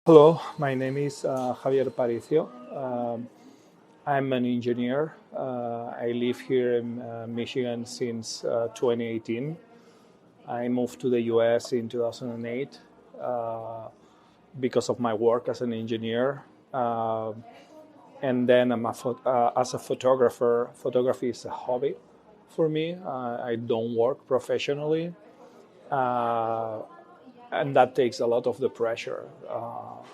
Hello, my name is Javier Paricio. I'm an engineer. I live here in Michigan since 2018. I moved to the US in 2008 because of my work as an engineer. And then as a photographer. Photography is a hobby for me. I don't work professionally. Uh, and that takes a lot of the pressure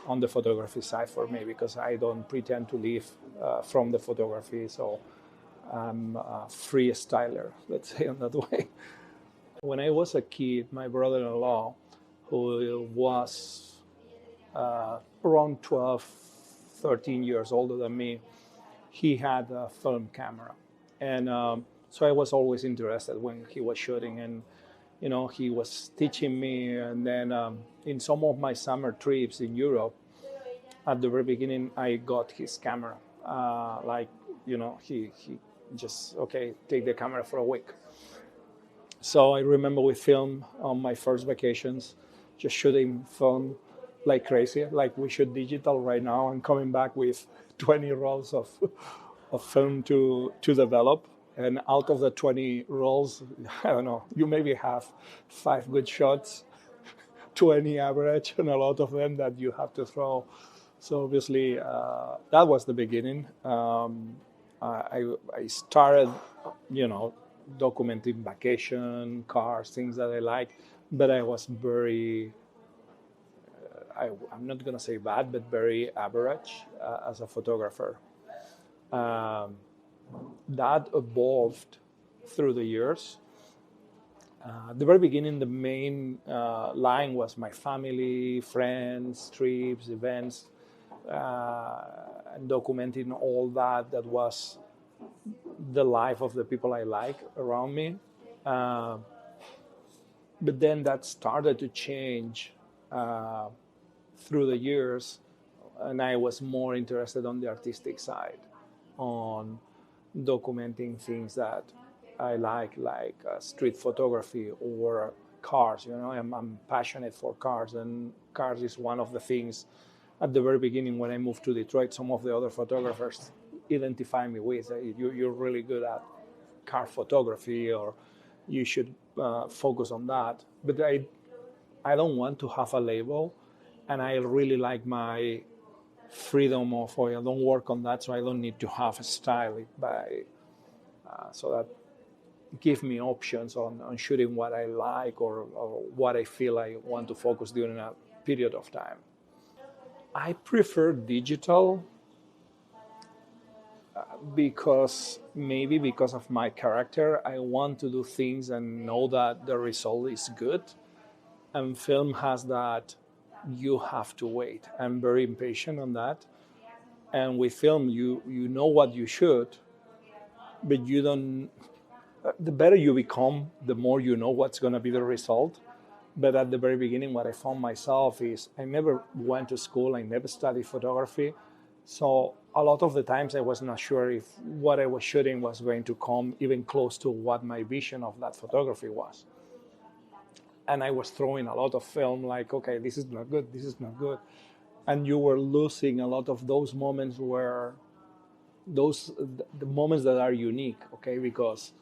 on the photography side for me because I don't pretend to live from the photography. So I'm a freestyler, let's say in that way. When I was a kid, my brother-in-law, who was around 12, 13 years older than me, he had a film camera. And so I was always interested when he was shooting. And he was teaching me. And then in some of my summer trips in Europe, at the very beginning, I got his camera. He just, okay, take the camera for a week. So I remember we filmed on my first vacations, just shooting film like crazy, like we shoot digital right now, and coming back with 20 rolls of film to develop. And out of the 20 rolls, I don't know, you maybe have 5 good shots, 20 average, and a lot of them that you have to throw. So obviously, that was the beginning. I started, documenting vacation, cars, things that I like, but I was very, I'm not going to say bad, but very average as a photographer. Um, that evolved through the years. At the very beginning, the main line was my family, friends, trips, events, and documenting all that was the life of the people I like around me. Uh, but then that started to change uh, through the years, and I was more interested on the artistic side, on documenting things that I like street photography or cars. I'm passionate for cars, and cars is one of the things. At the very beginning, when I moved to Detroit, some of the other photographers identify me with, you're really good at car photography, or you should focus on that. But I don't want to have a label, and I really like my freedom of, I don't work on that, so I don't need to have a style so that give me options on shooting what I like, or what I feel I want to focus during a period of time. I prefer digital because of my character. I want to do things and know that the result is good. And film has that, you have to wait. I'm very impatient on that. And with film, you know what you shoot, but you don't. The better you become, the more you know what's going to be the result. But at the very beginning, what I found myself is I never went to school, I never studied photography. So a lot of the times I was not sure if what I was shooting was going to come even close to what my vision of that photography was. And I was throwing a lot of film like, okay, this is not good, this is not good. And you were losing a lot of those moments where the moments that are unique, okay, because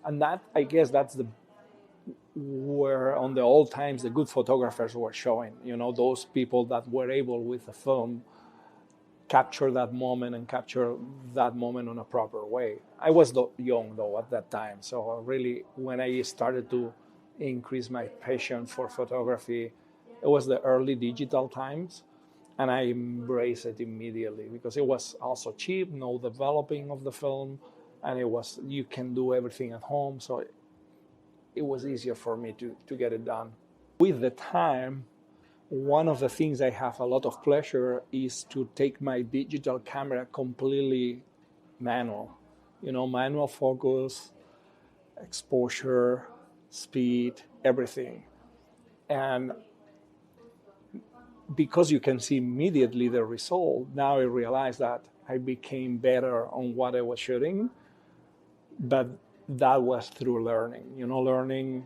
and that, I guess, that's the where on the old times the good photographers were showing, those people that were able with the film capture that moment and capture that moment in a proper way. I was young though at that time, so really when I started to increase my passion for photography, it was the early digital times, and I embraced it immediately because it was also cheap, no developing of the film, and you can do everything at home, so it was easier for me to get it done. With the time, one of the things I have a lot of pleasure is to take my digital camera completely manual. Manual focus, exposure, speed, everything. And because you can see immediately the result, now I realize that I became better on what I was shooting, but that was through learning,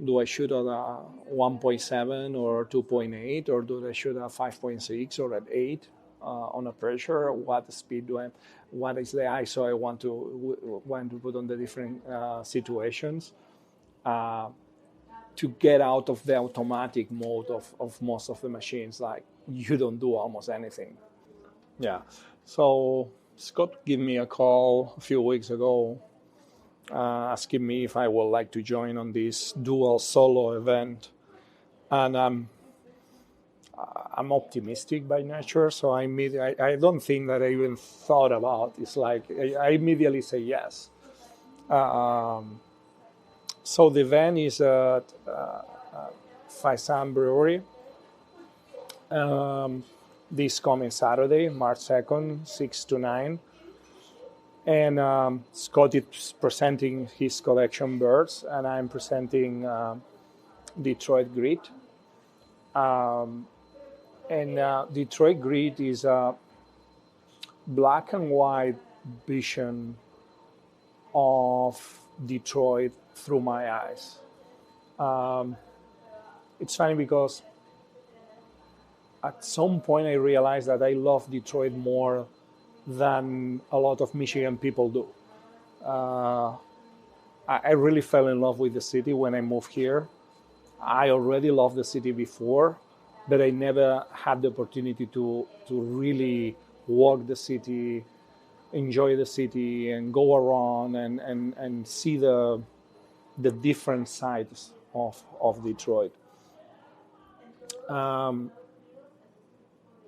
Do I shoot at a 1.7 or 2.8, or do I shoot at 5.6 or at 8 on a pressure? What speed do I? What is the ISO I want to put on the different situations to get out of the automatic mode of most of the machines? Like, you don't do almost anything. Yeah. So Scott gave me a call a few weeks ago, asking me if I would like to join on this dual solo event, and I'm optimistic by nature, so I don't think that I even thought about. It's like I immediately say yes. So the event is at Faisan Brewery this coming Saturday, March 2nd, 6 to 9. And Scott is presenting his collection birds, and I'm presenting Detroit Grit. Detroit Grit is a black and white vision of Detroit through my eyes. It's funny because at some point I realized that I love Detroit more than a lot of Michigan people do. I really fell in love with the city when I moved here. I already loved the city before, but I never had the opportunity to really walk the city, enjoy the city, and go around and see the different sides of Detroit.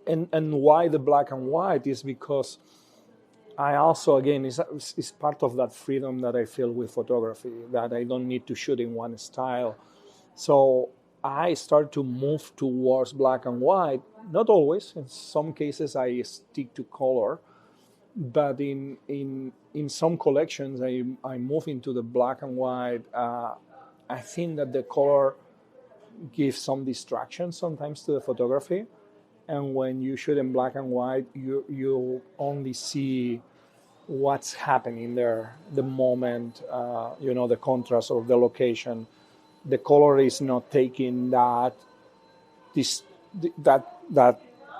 And why the black and white is because I also, again, is part of that freedom that I feel with photography, that I don't need to shoot in one style. So I start to move towards black and white. Not always. In some cases, I stick to color. But in some collections, I move into the black and white. I think that the color gives some distraction sometimes to the photography. And when you shoot in black and white, you only see what's happening there, the moment, the contrast of the location. The color is not taking that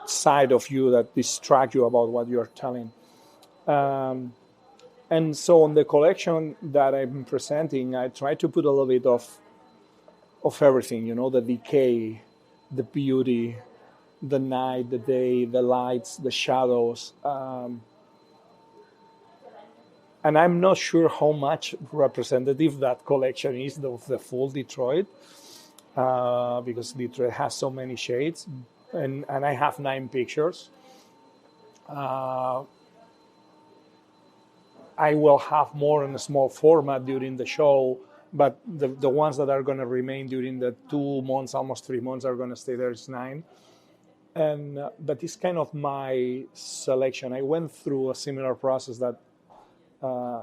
side of you that distracts you about what you're telling. And so on the collection that I'm presenting, I try to put a little bit of everything, the decay, the beauty, the night, the day, the lights, the shadows. And I'm not sure how much representative that collection is of the full Detroit, because Detroit has so many shades, and I have 9 pictures. I will have more in a small format during the show, but the ones that are going to remain during the 2 months, almost 3 months, are going to stay there. It's 9. But it's kind of my selection. I went through a similar process that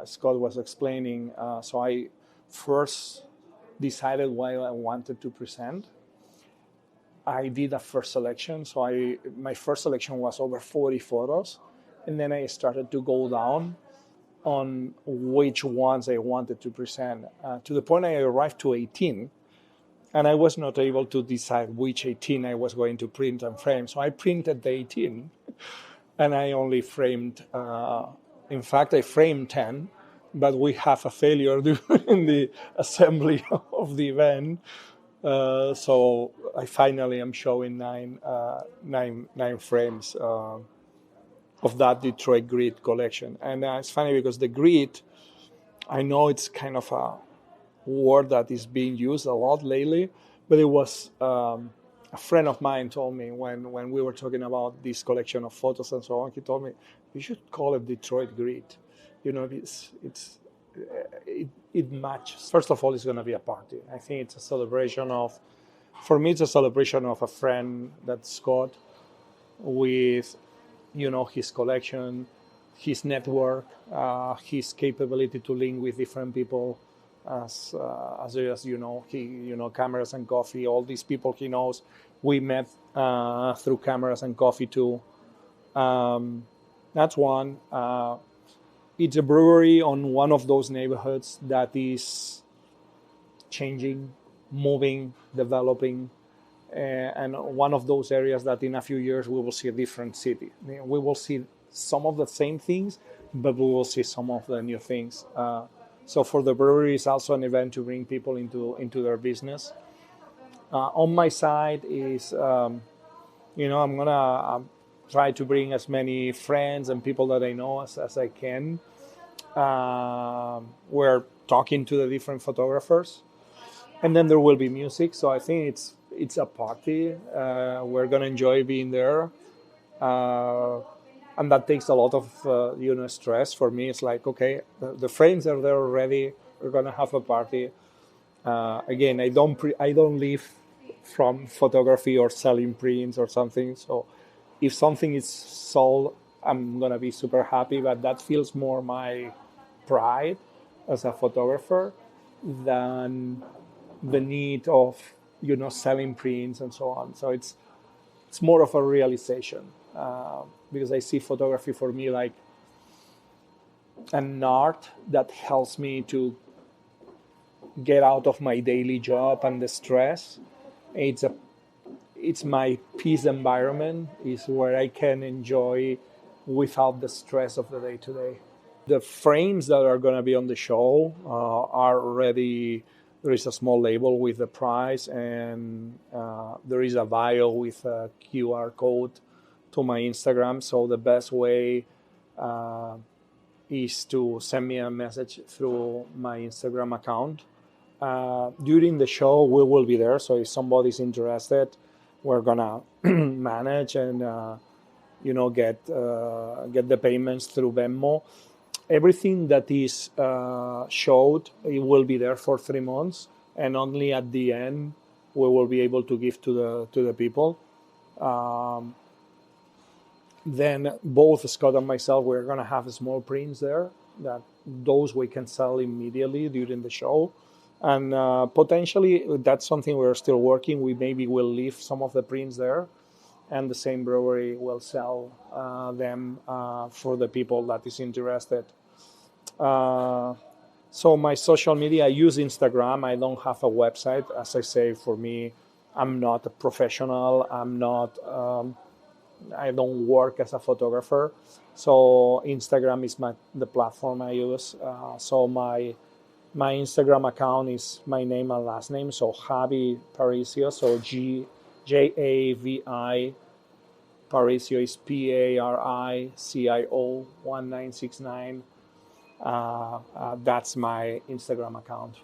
Scott was explaining. So I first decided what I wanted to present. I did a first selection. So my first selection was over 40 photos. And then I started to go down on which ones I wanted to present, to the point I arrived to 18. And I was not able to decide which 18 I was going to print and frame. So I printed the 18, and I only framed, in fact, I framed 10, but we have a failure during the assembly of the event. So I finally am showing nine frames of that Detroit Grit collection. And it's funny because the Grit, I know it's kind of a word that is being used a lot lately, but it was a friend of mine told me when we were talking about this collection of photos and so on, he told me, you should call it Detroit Grit. It matches. First of all, it's going to be a party. I think it's a celebration of, for me, it's a celebration of a friend, that's Scott, with, his collection, his network, his capability to link with different people. As Cameras and Coffee, all these people he knows, we met through Cameras and Coffee too. That's one. It's a brewery on one of those neighborhoods that is changing. moving, developing, and one of those areas that in a few years we will see a different city. We will see some of the same things, but we will see some of the new things. So for the brewery, it's also an event to bring people into their business. On my side is, I'm gonna try to bring as many friends and people that I know as I can. We're talking to the different photographers, and then there will be music. So I think it's a party. We're gonna enjoy being there, and that takes a lot of stress for me. It's like, okay, the friends are there already. We're gonna have a party. Again, I don't live from photography or selling prints or something. So if something is sold, I'm gonna be super happy. But that feels more my pride as a photographer than the need of selling prints and so on. So it's more of a realization, because I see photography for me like an art that helps me to get out of my daily job and the stress. It's my peace environment. Is where I can enjoy without the stress of the day to day. The frames that are going to be on the show are already. There is a small label with the price, and there is a bio with a QR code to my Instagram. So the best way is to send me a message through my Instagram account. During the show, we will be there. So if somebody's interested, we're gonna manage and get the payments through Venmo. Everything that is showed, it will be there for 3 months, and only at the end we will be able to give to the people. Then both Scott and myself, we're gonna have small prints there. Those we can sell immediately during the show, and potentially that's something we're still working. We maybe will leave some of the prints there, and the same brewery will sell them for the people that is interested. So my social media, I use Instagram. I don't have a website. As I say, for me, I'm not a professional. I don't work as a photographer. So Instagram is the platform I use. So my Instagram account is my name and last name. So Javi Paricio. So Javi Paricio is Paricio 1969. That's my Instagram account.